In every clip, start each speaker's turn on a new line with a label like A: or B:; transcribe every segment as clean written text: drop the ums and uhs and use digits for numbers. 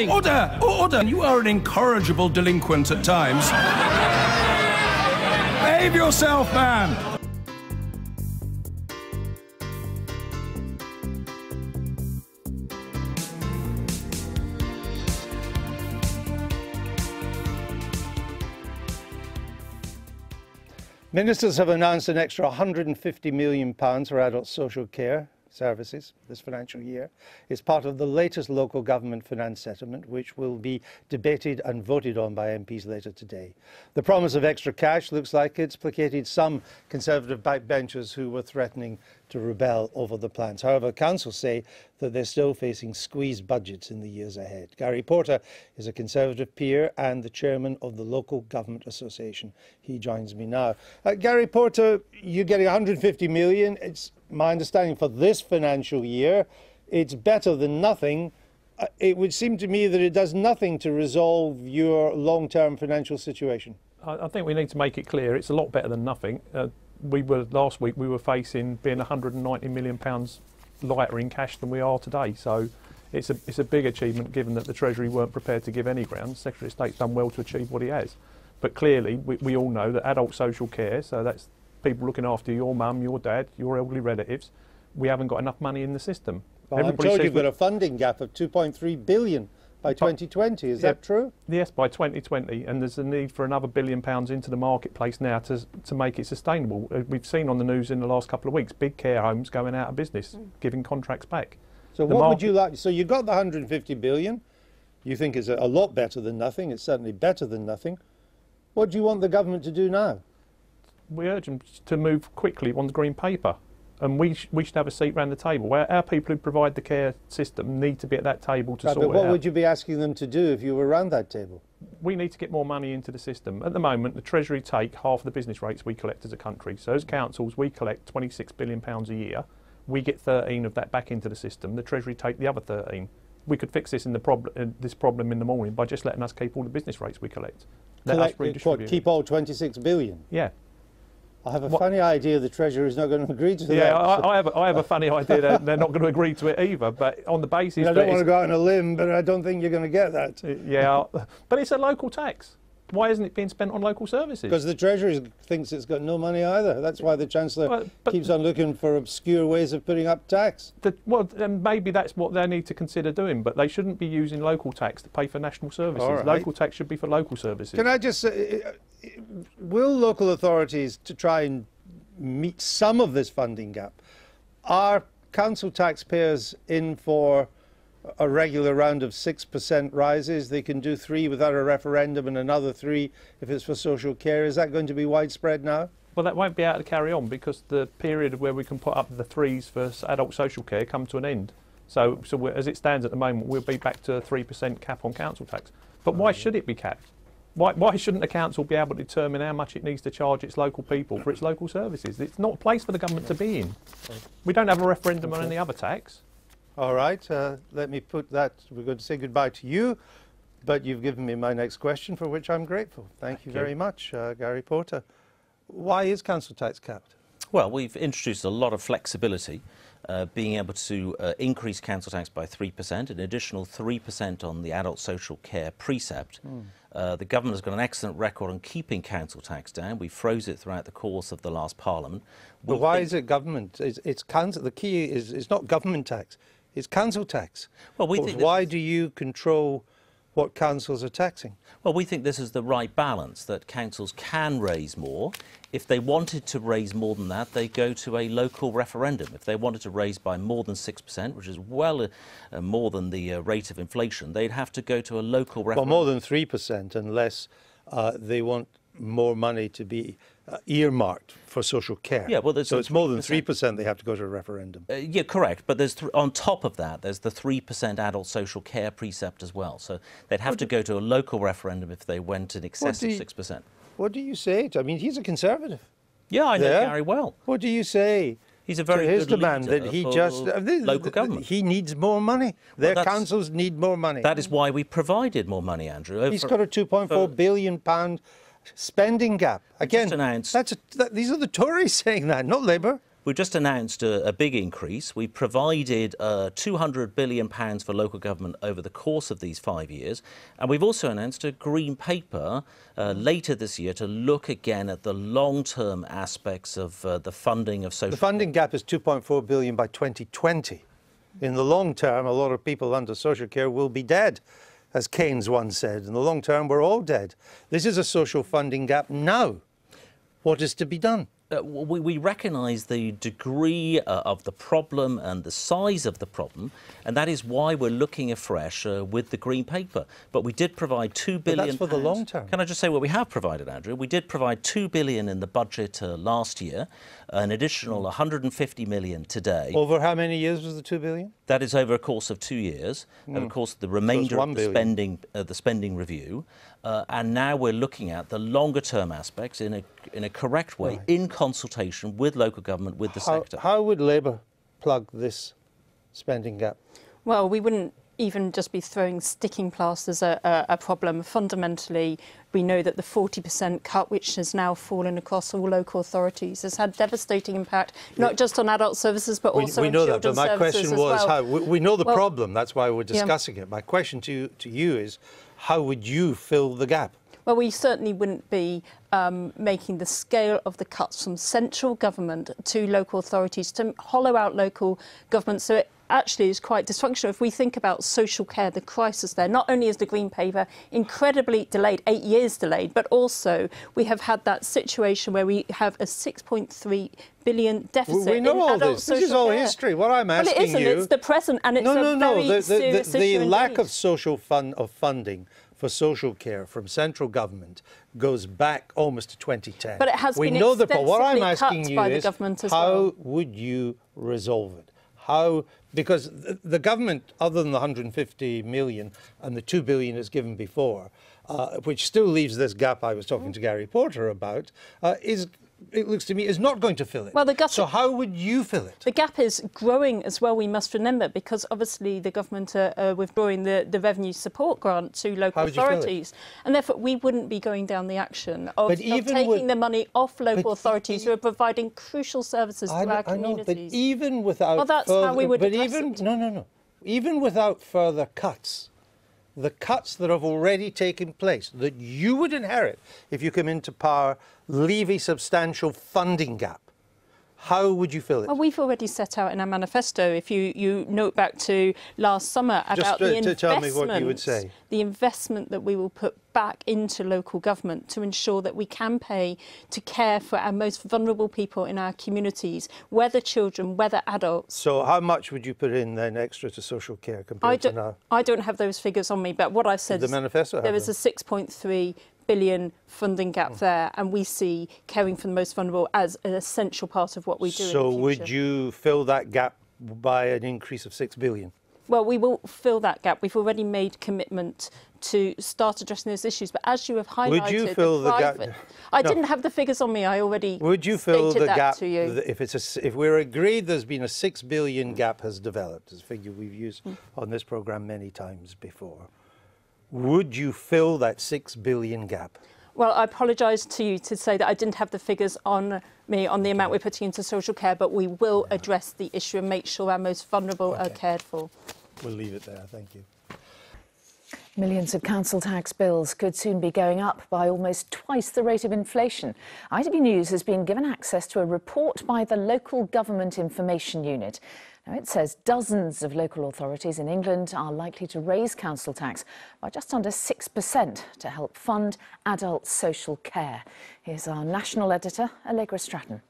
A: Order! Order! You are an incorrigible delinquent at times. Behave yourself, man!
B: Ministers have announced an extra £150 million for adult social care services this financial year. It's part of the latest local government finance settlement, which will be debated and voted on by MPs later today. The promise of extra cash looks like it's placated some Conservative backbenchers who were threatening to rebel over the plans. However, councils say that they're still facing squeezed budgets in the years ahead. Gary Porter is a Conservative peer and the chairman of the Local Government Association. He joins me now. Gary Porter, you're getting £150 million. It's my understanding for this financial year, it's better than nothing. It would seem to me that it does nothing to resolve your long-term financial situation.
C: I think we need to make it clear it's a lot better than nothing. Last week we were facing being £190 million lighter in cash than we are today. So it's a big achievement given that the Treasury weren't prepared to give any ground. The Secretary of State's done well to achieve what he has. But clearly we all know that adult social care, so that's people looking after your mum, your dad, your elderly relatives, we haven't got enough money in the system.
B: Well, I'm told you've got a funding gap of £2.3 billion by 2020. Is that true?
C: Yes, by 2020, and there's a need for another £1 billion into the marketplace now to make it sustainable. We've seen on the news in the last couple of weeks big care homes going out of business, giving contracts back.
B: So what would you like? So you got the £150 billion. You think it's a lot better than nothing. It's certainly better than nothing. What do you want the government to do now?
C: We urge them to move quickly on the green paper, and we should have a seat around the table. Our people who provide the care system need to be at that table to sort it out.
B: But what would you be asking them to do if you were around that table?
C: We need to get more money into the system. At the moment, the Treasury take half of the business rates we collect as a country. So as councils, we collect £26 billion a year. We get 13 of that back into the system. The Treasury take the other 13. We could fix this this problem in the morning by just letting us keep all the business rates we collect.
B: Keep all 26 billion?
C: Yeah.
B: I have a funny idea the Treasury is not going to agree to that.
C: Yeah, I have a funny idea that they're not going to agree to it either, but on the basis
B: I don't want to go out on a limb, but I don't think you're going to get that.
C: Yeah, but it's a local tax. Why isn't it being spent on local services?
B: Because the Treasury thinks it's got no money either. That's why the Chancellor keeps on looking for obscure ways of putting up tax.
C: Well, maybe that's what they need to consider doing, but they shouldn't be using local tax to pay for national services.
B: Right.
C: Local tax should be for local services.
B: Can I just say, will local authorities, to try and meet some of this funding gap, are council taxpayers in for a regular round of 6% rises? They can do 3 without a referendum and another 3 if it's for social care. Is that going to be widespread now?
C: Well, that won't be able to carry on because the period where we can put up the 3s for adult social care come to an end. So as it stands at the moment, we'll be back to a 3% cap on council tax. But why should it be capped? Why shouldn't the council be able to determine how much it needs to charge its local people for its local services? It's not a place for the government to be in. We don't have a referendum on any other tax.
B: All right, let me put that. We're going to say goodbye to you, but you've given me my next question, for which I'm grateful. Thank you very much, Gary Porter. Why is council tax capped?
D: Well, we've introduced a lot of flexibility, being able to increase council tax by 3%, an additional 3% on the adult social care precept. The government has got an excellent record on keeping council tax down. We froze it throughout the course of the last Parliament.
B: But why is it government? It's council. The key is it's not government tax, it's council tax. Well, why do you control what councils are taxing?
D: Well, we think this is the right balance, that councils can raise more. If they wanted to raise more than that, they go to a local referendum. If they wanted to raise by more than 6%, which is well more than the rate of inflation, they'd have to go to a local referendum.
B: Well, more than 3% unless they want more money to be earmarked for social care.
D: Yeah, well,
B: so it's more than 3% they have to go to a referendum.
D: Yeah, correct. But there's on top of that, there's the 3% adult social care precept as well. So they'd have to go to a local referendum if they went in excess of 6%.
B: What do you say? I mean, he's a Conservative.
D: Yeah, I know Gary well.
B: What do you say?
D: He's a very
B: his
D: good
B: demand
D: leader
B: that he
D: local government.
B: He needs more money. Their councils need more money.
D: That is why we provided more money, Andrew.
B: He's got a £2.4 billion spending gap. Again, these are the Tories saying that, not Labour.
D: We've just announced a big increase. We provided £200 billion for local government over the course of these 5 years. And we've also announced a green paper later this year to look again at the long-term aspects of the funding of social care.
B: The funding gap is £2.4 billion by 2020. In the long term, a lot of people under social care will be dead, as Keynes once said. In the long term, we're all dead. This is a social funding gap now. What is to be done?
D: We recognise the degree of the problem and the size of the problem, and that is why we're looking afresh with the Green Paper. But we did provide £2 billion.
B: But that's for the long term.
D: Can I just say what we have provided, Andrew? We did provide £2 billion in the budget last year, an additional £150 million today.
B: Over how many years was the £2 billion?
D: That is over a course of 2 years, and of course the remainder of the spending review. And now we're looking at the longer term aspects in a correct way, in consultation with local government, with the sector.
B: How would Labour plug this spending gap?
E: Well, we wouldn't even just be throwing sticking plasters at a problem. Fundamentally, we know that the 40% cut, which has now fallen across all local authorities, has had devastating impact, not just on adult services, but also on children's services as well.
B: We know that, but my question was how. We know the problem, that's why we're discussing it. My question to you is, how would you fill the gap?
E: Well, we certainly wouldn't be making the scale of the cuts from central government to local authorities to hollow out local government. So it actually is quite dysfunctional. If we think about social care, the crisis there, not only is the Green Paper incredibly delayed, 8 years delayed, but also we have had that situation where we have a £6.3 billion deficit.
B: We know
E: in
B: all
E: adult
B: this.
E: social
B: This is all
E: care.
B: history. What I'm asking
E: Well, it isn't.
B: you...
E: It's the present, and it's a very serious issue
B: The lack
E: indeed.
B: of social funding for social care from central government goes back almost to 2010.
E: But it has been
B: what I'm
E: extensively
B: asking
E: cut
B: you
E: by the
B: is,
E: government as
B: how
E: well.
B: would you resolve it? How? Because the government, other than the 150 million and the 2 billion is given before, which still leaves this gap I was talking to Gary Porter about, it looks to me, is not going to fill it.
E: Well,
B: so how would you fill it?
E: The gap is growing as well, we must remember, because obviously the government are withdrawing the revenue support grant to local authorities. And therefore we wouldn't be going down the action of taking the money off local authorities who are providing crucial services to our communities.
B: I know, but even without...
E: Well, that's how we would address it.
B: No. Even without further cuts, the cuts that have already taken place, that you would inherit if you come into power, leave a substantial funding gap. How would you fill it?
E: Well, we've already set out in our manifesto, if you note back to last summer, about the investment,
B: tell me what you would say.
E: The investment that we will put back into local government to ensure that we can pay to care for our most vulnerable people in our communities, whether children, whether adults.
B: So how much would you put in then extra to social care compared to now?
E: I don't have those figures on me, but what I've said
B: is the manifesto
E: there is a 6.3 billion funding gap there, and we see caring for the most vulnerable as an essential part of what we do in the future.
B: So would you fill that gap by an increase of 6 billion?
E: Well, we will fill that gap. We've already made commitment to start addressing those issues, but as you have highlighted,
B: would you fill the gap?
E: I didn't have the figures on me. I already
B: would you fill the gap
E: to you.
B: If we're agreed there's been a 6 billion gap has developed, as a figure we've used on this programme many times before, would you fill that 6 billion gap?
E: Well, I apologise to you to say that I didn't have the figures on me on the amount we're putting into social care, but we will address the issue and make sure our most vulnerable are cared for.
B: We'll leave it there. Thank you.
F: Millions of council tax bills could soon be going up by almost twice the rate of inflation. ITV News has been given access to a report by the Local Government Information Unit. Now, it says dozens of local authorities in England are likely to raise council tax by just under 6% to help fund adult social care. Here's our national editor, Allegra Stratton.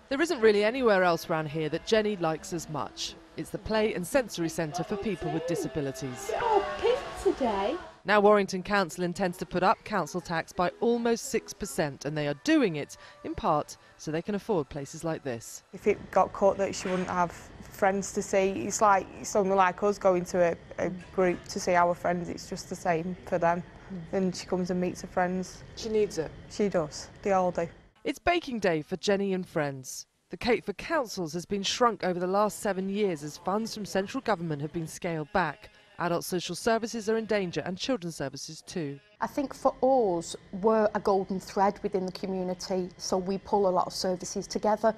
G: There isn't really anywhere else around here that Jenny likes as much. It's the Play and Sensory Centre for people with disabilities.
H: Oh, pink today.
G: Now Warrington Council intends to put up council tax by almost 6%, and they are doing it in part so they can afford places like this.
I: If it got caught that she wouldn't have friends to see, it's only like us going to a group to see our friends. It's just the same for them. And she comes and meets her friends.
G: She needs it.
I: She does. They all do.
G: It's baking day for Jenny and friends. The cake for councils has been shrunk over the last 7 years as funds from central government have been scaled back. Adult social services are in danger, and children's services too.
H: I think for us, we're a golden thread within the community, so we pull a lot of services together.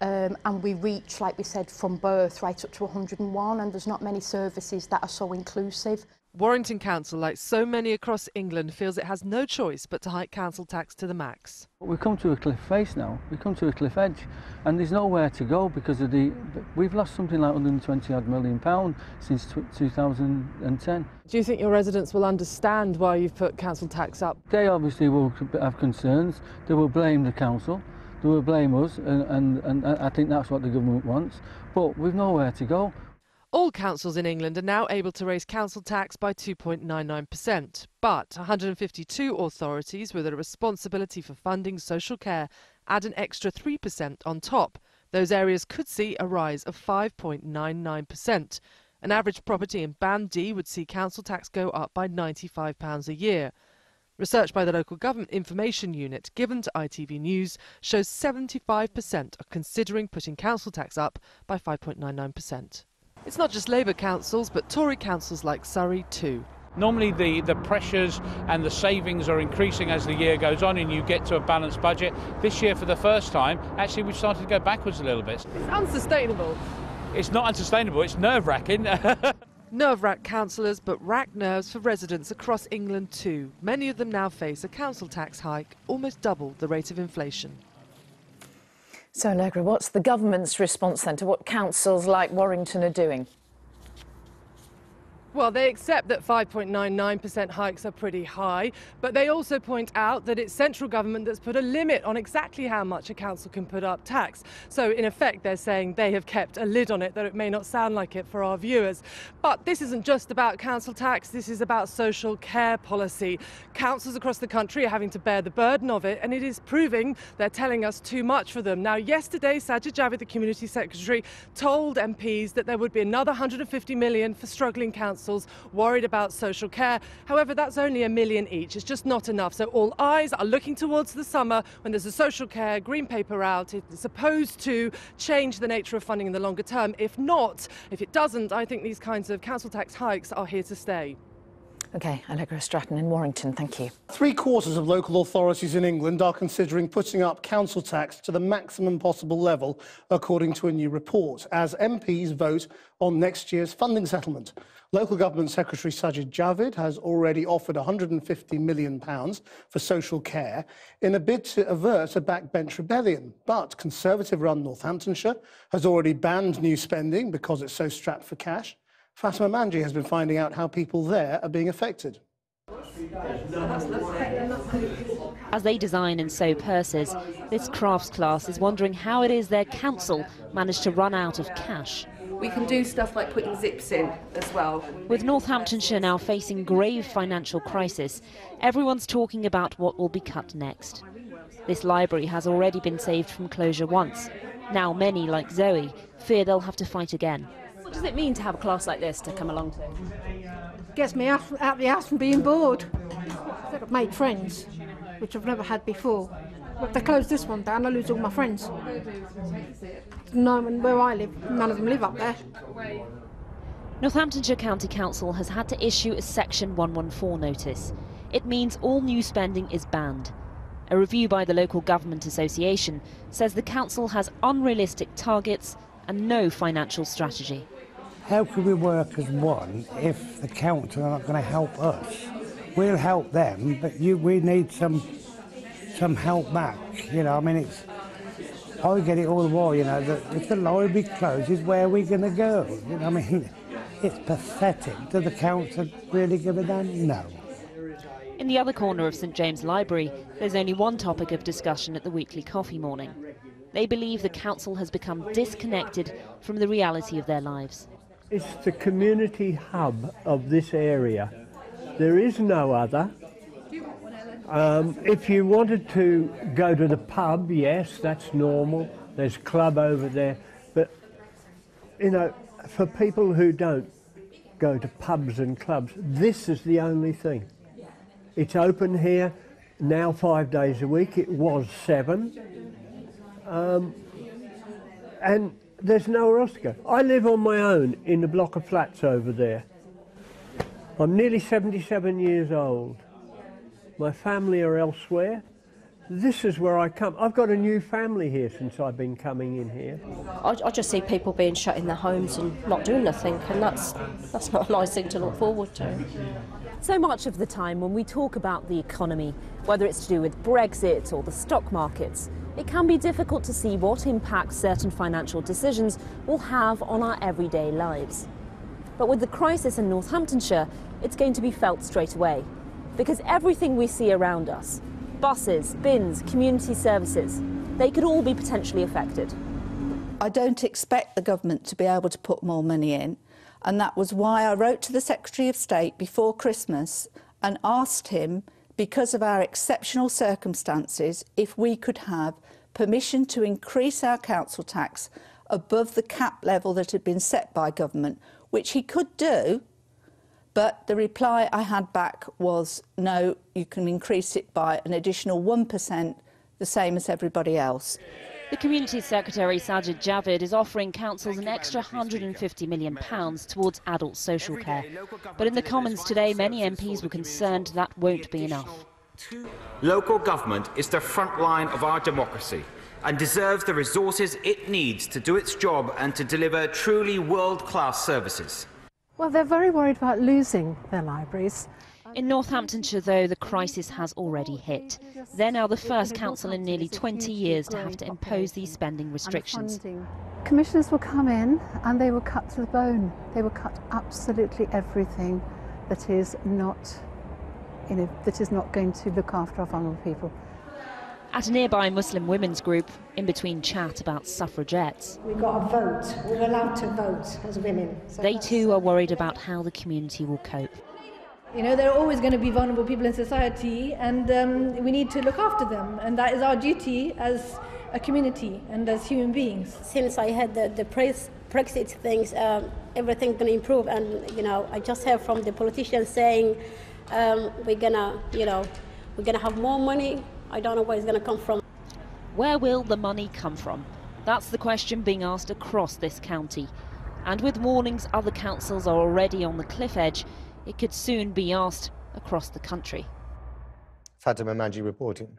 H: and we reach, like we said, from birth right up to 101, and there's not many services that are so inclusive.
G: Warrington Council, like so many across England, feels it has no choice but to hike council tax to the max.
J: We've come to a cliff face now. We've come to a cliff edge, and there's nowhere to go because of we've lost something like £120 million since 2010.
G: Do you think your residents will understand why you've put council tax up?
J: They obviously will have concerns. They will blame the council. They will blame us, and I think that's what the government wants. But we've nowhere to go.
G: All councils in England are now able to raise council tax by 2.99%, but 152 authorities with a responsibility for funding social care add an extra 3% on top. Those areas could see a rise of 5.99%. An average property in Band D would see council tax go up by £95 a year. Research by the Local Government Information Unit given to ITV News shows 75% are considering putting council tax up by 5.99%. It's not just Labour councils, but Tory councils like Surrey too.
K: Normally the pressures and the savings are increasing as the year goes on and you get to a balanced budget. This year, for the first time, actually we've started to go backwards a little bit.
G: It's unsustainable.
K: It's not unsustainable, it's nerve-wracking.
G: Nerve-wrack councillors, but rack nerves for residents across England too. Many of them now face a council tax hike, almost double the rate of inflation.
F: So, Allegra, what's the government's response then to what councils like Warrington are doing?
G: Well, they accept that 5.99% hikes are pretty high, but they also point out that it's central government that's put a limit on exactly how much a council can put up tax. So, in effect, they're saying they have kept a lid on it, though it may not sound like it for our viewers. But this isn't just about council tax, this is about social care policy. Councils across the country are having to bear the burden of it, and it is proving they're telling us too much for them. Now, yesterday, Sajid Javid, the Community Secretary, told MPs that there would be another 150 million for struggling councils worried about social care. However, that's only $1 million each. It's just not enough. So all eyes are looking towards the summer when there's a social care green paper out. It's supposed to change the nature of funding in the longer term. If not, if it doesn't, I think these kinds of council tax hikes are here to stay.
F: OK, Allegra Stratton in Warrington, thank you.
L: 3/4 of local authorities in England are considering putting up council tax to the maximum possible level, according to a new report, as MPs vote on next year's funding settlement. Local Government Secretary Sajid Javid has already offered £150 million for social care in a bid to avert a backbench rebellion. But Conservative-run Northamptonshire has already banned new spending because it's so strapped for cash. Fatima Manji has been finding out how people there are being affected.
M: As they design and sew purses, this crafts class is wondering how it is their council managed to run out of cash.
N: We can do stuff like putting zips in as well.
M: With Northamptonshire now facing grave financial crisis, everyone's talking about what will be cut next. This library has already been saved from closure once. Now many, like Zoe, fear they'll have to fight again.
O: What does it mean to have a class like this to come along to?
P: Gets me out of the house from being bored. I've made friends, which I've never had before. But if they close this one down, I lose all my friends. No, and where I live, none of them live up there.
M: Northamptonshire County Council has had to issue a Section 114 notice. It means all new spending is banned. A review by the Local Government Association says the council has unrealistic targets and no financial strategy.
Q: How can we work as one if the council are not going to help us? We'll help them, but we need some help back. You know, I mean, I get it all the while, you know, that if the library closes, where are we going to go? You know, I mean, it's pathetic. Do the council really give a damn? No.
M: In the other corner of St James Library, there's only one topic of discussion at the weekly coffee morning. They believe the council has become disconnected from the reality of their lives.
R: It's the community hub of this area. There is no other. If you wanted to go to the pub, yes, that's normal. There's a club over there. But, you know, for people who don't go to pubs and clubs, this is the only thing. It's open here now 5 days a week. It was 7. And there's nowhere else to go. I live on my own in a block of flats over there. I'm nearly 77 years old. My family are elsewhere. This is where I come. I've got a new family here since I've been coming in here.
N: I just see people being shut in their homes and not doing nothing, and that's not a nice thing to look forward to.
O: So much of the time when we talk about the economy, whether it's to do with Brexit or the stock markets, it can be difficult to see what impact certain financial decisions will have on our everyday lives. But with the crisis in Northamptonshire, it's going to be felt straight away, because everything we see around us, buses, bins, community services, they could all be potentially affected.
S: I don't expect the government to be able to put more money in, and that was why I wrote to the Secretary of State before Christmas and asked him, because of our exceptional circumstances, if we could have permission to increase our council tax above the cap level that had been set by government, which he could do. But the reply I had back was, no, you can increase it by an additional 1%, the same as everybody else.
M: The Community Secretary, Sajid Javid, is offering councils an extra £150 million towards adult social care. But in the Commons today, many MPs were concerned that won't be enough.
T: Local government is the front line of our democracy and deserves the resources it needs to do its job and to deliver truly world-class services.
U: Well, they're very worried about losing their libraries.
M: In Northamptonshire, though, the crisis has already hit. They're now the first council in nearly 20 years to have to impose these spending restrictions.
U: Commissioners will come in and they will cut to the bone. They will cut absolutely everything that is not, that is not going to look after our vulnerable people.
M: At a nearby Muslim women's group, in between chat about suffragettes,
V: We've got to vote. We're allowed to vote as women. So
M: they too are worried about how the community will cope.
W: You know, there are always going to be vulnerable people in society, and we need to look after them, and that is our duty as a community and as human beings.
X: Since I had the Brexit things, everything's going to improve, and I just heard from the politicians saying we're gonna have more money. I don't know where it's going to come from.
M: Where will the money come from? That's the question being asked across this county. And with warnings other councils are already on the cliff edge, it could soon be asked across the country.
Y: Fatima Manji reporting.